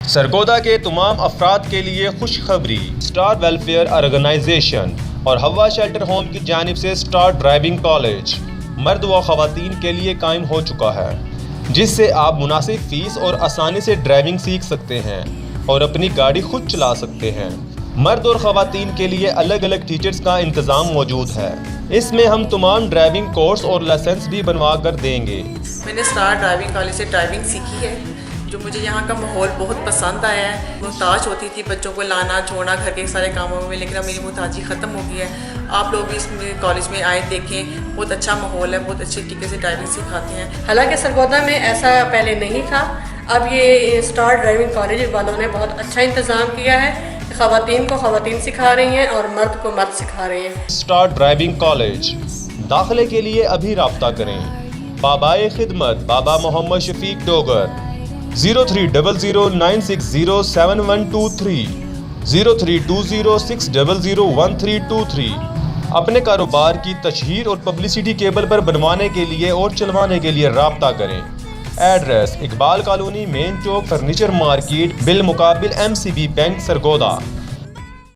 سرگودا کے تمام افراد کے لیے خوشخبری، اسٹار ویلفیئر آرگنائزیشن اور ہوا شیلٹر ہوم کی جانب سے اسٹار ڈرائیونگ کالج مرد و خواتین کے لیے قائم ہو چکا ہے، جس سے آپ مناسب فیس اور آسانی سے ڈرائیونگ سیکھ سکتے ہیں اور اپنی گاڑی خود چلا سکتے ہیں۔ مرد اور خواتین کے لیے الگ الگ ٹیچرز کا انتظام موجود ہے۔ اس میں ہم تمام ڈرائیونگ کورس اور لائسنس بھی بنوا کر دیں گے۔ میں نے اسٹار ڈرائیونگ کالج سے ڈرائیونگ سیکھی ہے، جو مجھے یہاں کا ماحول بہت پسند آیا ہے۔ محتاج ہوتی تھی بچوں کو لانا چھوڑنا گھر کے سارے کاموں میں، لیکن اب میری محتاجی ختم ہو گئی ہے۔ آپ لوگ بھی اس کالج میں آئے دیکھیں، بہت اچھا ماحول ہے، بہت اچھے طریقے سے ڈرائیونگ سکھاتے ہیں۔ حالانکہ سرگودا میں ایسا پہلے نہیں تھا، اب یہ اسٹار ڈرائیونگ کالج والوں نے بہت اچھا انتظام کیا ہے۔ خواتین کو خواتین سکھا رہی ہیں اور مرد کو مرد سکھا رہے ہیں۔ اسٹار ڈرائیونگ کالج داخلے کے لیے ابھی رابطہ کریں۔ بابائے خدمت بابا محمد شفیق ڈوگر 030096071123 0320600133۔ اپنے کاروبار کی تشہیر اور پبلسٹی کیبل پر بنوانے کے لیے اور چلوانے کے لیے رابطہ کریں۔ ایڈریس: اقبال کالونی، مین چوک، فرنیچر مارکیٹ، بالمقابل MCB بینک، سرگودا۔